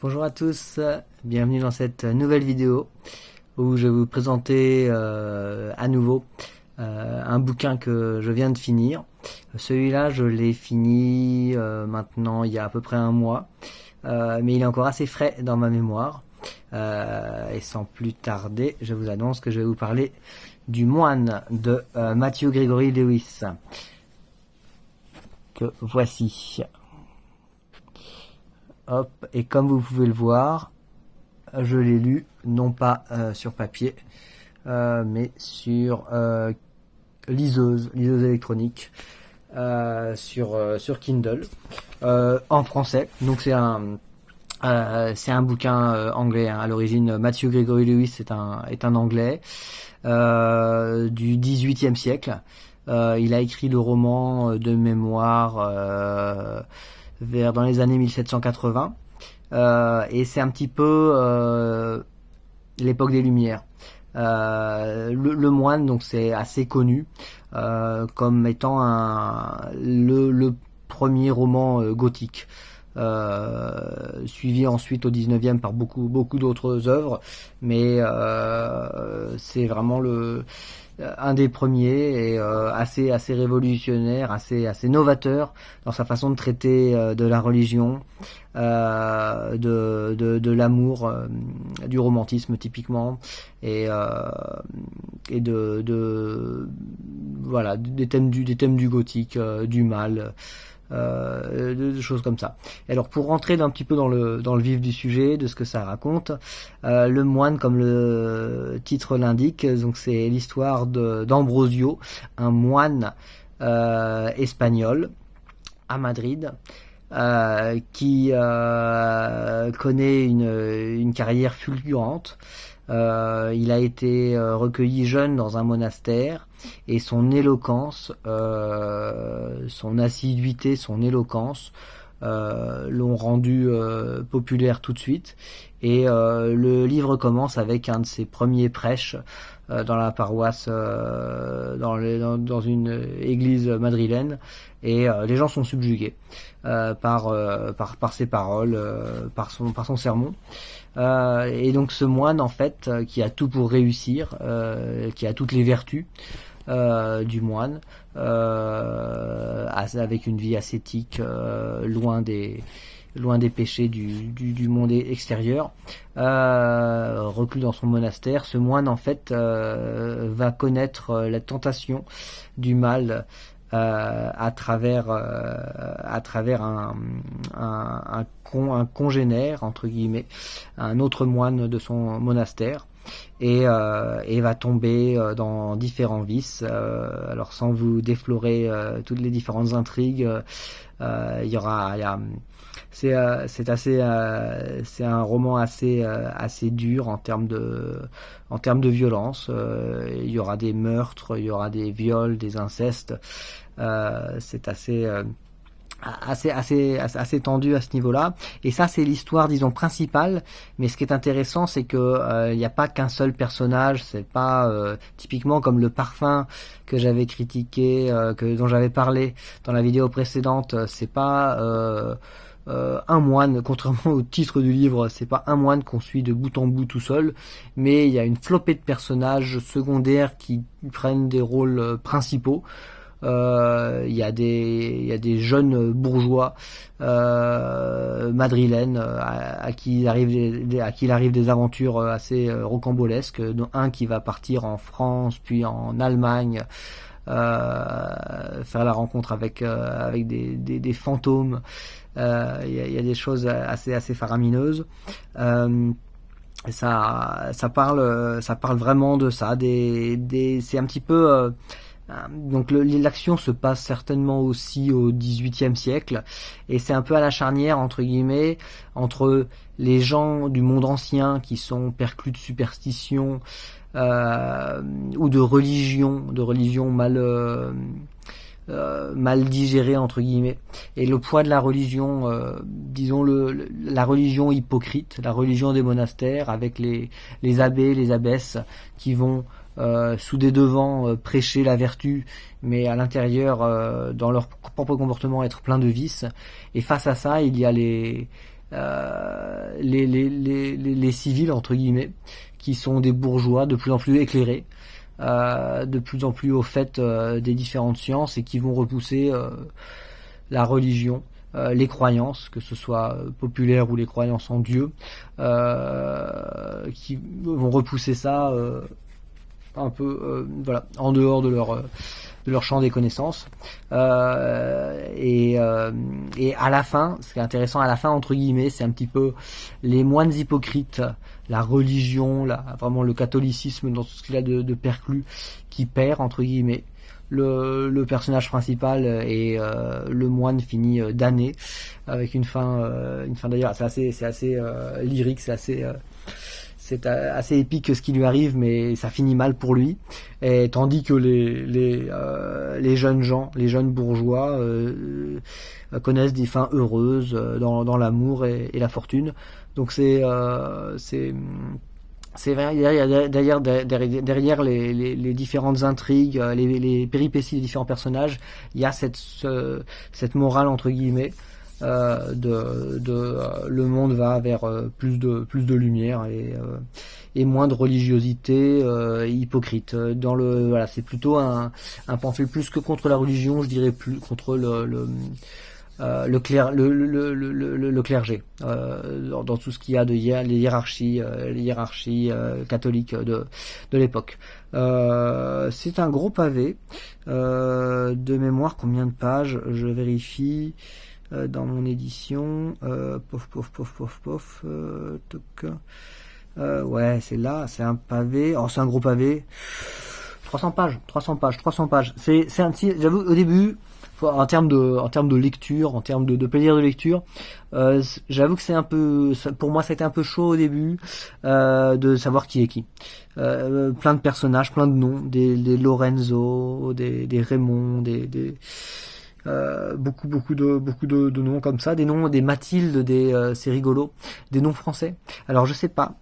Bonjour à tous, bienvenue dans cette nouvelle vidéo où je vais vous présenter à nouveau un bouquin que je viens de finir. Celui-là, je l'ai fini maintenant il y a à peu près un mois, mais il est encore assez frais dans ma mémoire. Et sans plus tarder, je vous annonce que je vais vous parler du Moine de Matthew Gregory Lewis, que voici. Hop, et comme vous pouvez le voir, je l'ai lu non pas sur papier, mais sur liseuse électronique, sur Kindle, en français. Donc c'est un bouquin anglais, hein. À l'origine, Matthew Gregory Lewis est un anglais du XVIIIe siècle. Il a écrit le roman de mémoire dans les années 1780, et c'est un petit peu l'époque des Lumières. Le Moine, donc c'est assez connu comme étant le premier roman gothique, suivi ensuite au 19e par beaucoup d'autres œuvres, mais c'est vraiment un des premiers, et assez révolutionnaire, assez novateur dans sa façon de traiter de la religion, de l'amour, du romantisme typiquement, et voilà, des thèmes du gothique, du mal, de choses comme ça. Et alors, pour rentrer un petit peu dans le vif du sujet, de ce que ça raconte, le Moine, comme le titre l'indique, donc c'est l'histoire d'Ambrosio, un moine espagnol à Madrid, qui connaît une carrière fulgurante. Il a été recueilli jeune dans un monastère, et son éloquence, son assiduité, son éloquence l'ont rendu populaire tout de suite. Et le livre commence avec un de ses premiers prêches dans la paroisse, dans une église madrilène, et les gens sont subjugués par ses paroles, par son sermon. Et donc ce moine, en fait, qui a tout pour réussir, qui a toutes les vertus du moine, avec une vie ascétique, loin des péchés du monde extérieur, reclus dans son monastère. Ce moine, en fait, va connaître la tentation du mal à travers un congénère, entre guillemets, un autre moine de son monastère, et va tomber dans différents vices. Alors, sans vous déflorer toutes les différentes intrigues, c'est un roman assez dur en termes de violence. Il y aura des meurtres, il y aura des viols, des incestes. C'est assez tendu à ce niveau-là. Et ça, c'est l'histoire, disons, principale. Mais ce qui est intéressant, c'est que il n'y a pas qu'un seul personnage. C'est pas typiquement comme le parfum que j'avais critiqué, dont j'avais parlé dans la vidéo précédente. C'est pas un moine, contrairement au titre du livre, c'est pas un moine qu'on suit de bout en bout tout seul, mais il y a une flopée de personnages secondaires qui prennent des rôles principaux. Il y a des jeunes bourgeois madrilènes, à qui il arrive des aventures assez rocambolesques, dont un qui va partir en France puis en Allemagne, faire la rencontre avec des fantômes. Il y a des choses assez faramineuses. Ça parle vraiment de ça. C'est un petit peu donc l'action se passe certainement aussi au XVIIIe siècle, et c'est un peu à la charnière, entre guillemets, entre les gens du monde ancien qui sont perclus de superstition, ou de religion mal digérée, entre guillemets, et le poids de la religion, disons la religion hypocrite, la religion des monastères, avec les abbés, les abbesses qui vont sous des devants prêcher la vertu, mais à l'intérieur, dans leur propre comportement, être plein de vices. Et face à ça, il y a les civils entre guillemets, qui sont des bourgeois de plus en plus éclairés, de plus en plus au fait des différentes sciences et qui vont repousser la religion, les croyances, que ce soit populaires ou les croyances en Dieu, qui vont repousser ça un peu voilà, en dehors de leur champ des connaissances. Et à la fin, ce qui est intéressant à la fin, entre guillemets, c'est un petit peu les moines hypocrites, la religion, vraiment le catholicisme dans tout ce qu'il a de perclus, qui perd, entre guillemets. Le personnage principal et le moine finit damné avec une fin d'ailleurs c'est assez lyrique, c'est assez épique ce qui lui arrive, mais ça finit mal pour lui. Et tandis que les jeunes gens, les jeunes bourgeois connaissent des fins heureuses dans l'amour et la fortune. Donc c'est vrai, derrière les différentes intrigues, les péripéties des différents personnages, il y a cette morale entre guillemets le monde va vers plus de lumière et moins de religiosité hypocrite. Voilà, c'est plutôt un pamphlet plus que contre la religion, je dirais plus contre le clergé dans tout ce qu'il y a de les hiérarchies catholiques de l'époque. C'est un gros pavé de mémoire. Combien de pages? Je vérifie dans mon édition. Ouais, c'est là, c'est un pavé. Oh, c'est un gros pavé. 300 pages. J'avoue, au début, en termes de lecture, en termes de plaisir de lecture, j'avoue que c'est un peu, pour moi, ça a été un peu chaud au début, de savoir qui est qui. Plein de personnages, plein de noms, des Lorenzo, des Raymond, beaucoup de noms comme ça, des noms, des Mathilde, c'est rigolo, des noms français. Alors je sais pas.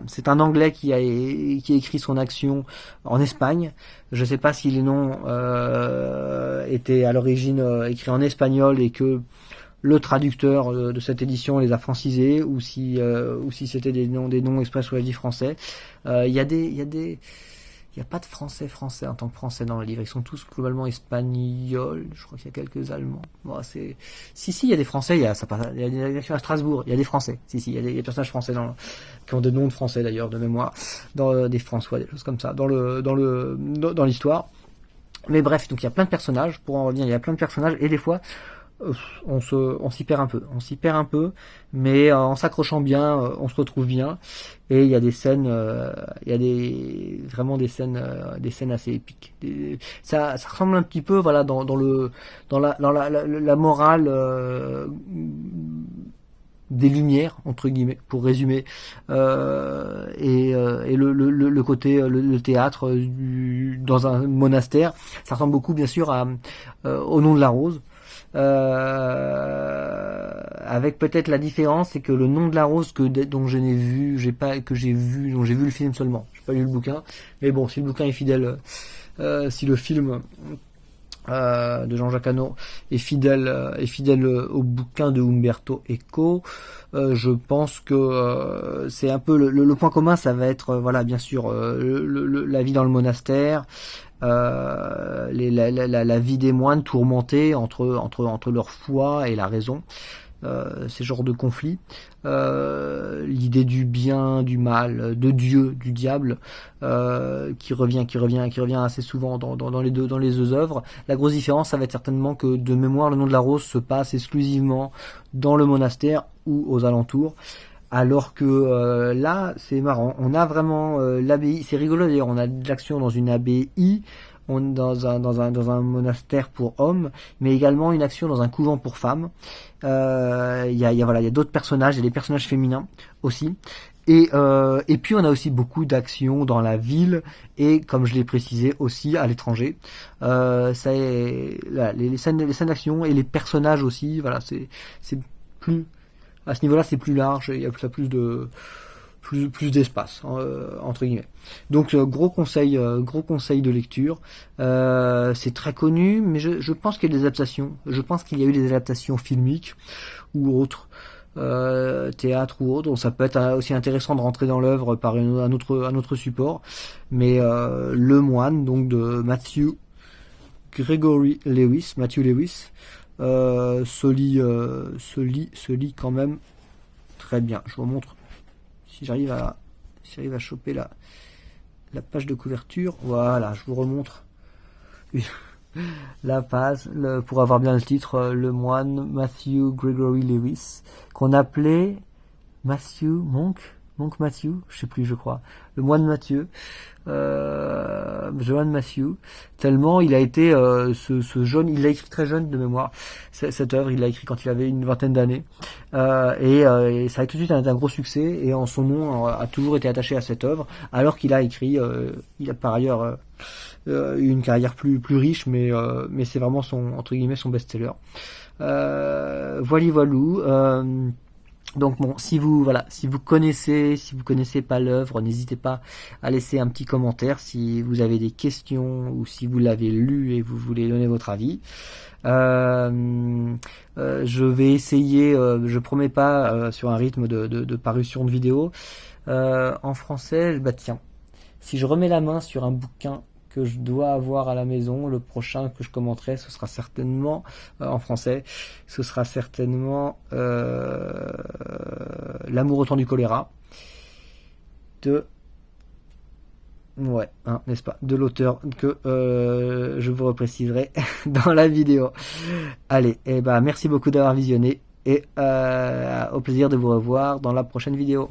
C'est un Anglais qui a écrit son action en Espagne. Je sais pas si les noms étaient à l'origine écrits en espagnol et que le traducteur de cette édition les a francisés, ou si c'était des noms exprès ou français. Il y a pas de français en tant que français dans le livre. Ils sont tous globalement espagnols. Je crois qu'il y a quelques allemands. Bon, si, il y a des français. Il y a des actions à Strasbourg. Il y a des français. Si, il y a des personnages français qui ont des noms de français d'ailleurs, de mémoire. Dans des François, des choses comme ça. Dans l'histoire. Mais bref, donc il y a plein de personnages. Pour en revenir, il y a plein de personnages. Et des fois, on s'y perd un peu, mais en s'accrochant bien, on se retrouve bien. Et il y a des scènes, vraiment des scènes assez épiques. Ça ressemble un petit peu, voilà, dans la morale des Lumières, entre guillemets, pour résumer, et le côté le théâtre dans un monastère. Ça ressemble beaucoup, bien sûr, au Nom de la Rose. Avec peut-être la différence, c'est que le Nom de la Rose dont j'ai vu le film seulement. J'ai pas lu le bouquin, mais bon, si le bouquin est fidèle, si le film de Jean-Jacques Hano est fidèle au bouquin de Umberto Eco, je pense que c'est un peu le point commun. Ça va être voilà, bien sûr, la vie dans le monastère. La vie des moines tourmentés entre leur foi et la raison, ces genres de conflits, l'idée du bien, du mal, de Dieu, du diable, qui revient assez souvent dans les deux œuvres. La grosse différence, ça va être certainement que de mémoire, le Nom de la Rose se passe exclusivement dans le monastère ou aux alentours. Alors que là, c'est marrant. On a vraiment l'abbaye. C'est rigolo d'ailleurs. On a de l'action dans une abbaye, dans un monastère pour hommes, mais également une action dans un couvent pour femmes. Il y a d'autres personnages. Il y a des personnages féminins aussi. Et puis on a aussi beaucoup d'actions dans la ville et, comme je l'ai précisé, aussi à l'étranger. Les scènes d'action et les personnages aussi. Voilà, c'est plus à ce niveau-là, c'est plus large, il y a plus d'espace, entre guillemets. Donc gros conseil de lecture. C'est très connu, mais je pense qu'il y a des adaptations. Je pense qu'il y a eu des adaptations filmiques ou autres. théâtre ou autre. Donc ça peut être aussi intéressant de rentrer dans l'œuvre par un autre support. Mais Le Moine, donc de Matthew Lewis, se lit quand même très bien. Je vous montre si j'arrive à choper la page de couverture. Voilà, je vous remontre la page pour avoir bien le titre. Le Moine, Matthew Gregory Lewis, qu'on appelait Monk Matthew, je sais plus, je crois. Le Moine Mathieu, Johann Matthew, tellement il a été ce jeune, il l'a écrit très jeune de mémoire, cette œuvre, il l'a écrit quand il avait une vingtaine d'années, et ça a tout de suite un gros succès, et en son nom a toujours été attaché à cette œuvre, alors qu'il a écrit, il a par ailleurs une carrière plus riche, mais c'est vraiment entre guillemets son best-seller. Voilou. Donc bon, si vous connaissez pas l'œuvre, n'hésitez pas à laisser un petit commentaire si vous avez des questions ou si vous l'avez lu et vous voulez donner votre avis. Je vais essayer, je promets pas sur un rythme de parution de vidéos en français. Bah tiens, si je remets la main sur un bouquin que je dois avoir à la maison, le prochain que je commenterai, ce sera certainement en français, ce sera certainement L'amour au temps du choléra de n'est-ce pas, de l'auteur que je vous repréciserai dans la vidéo. Allez, merci beaucoup d'avoir visionné et au plaisir de vous revoir dans la prochaine vidéo.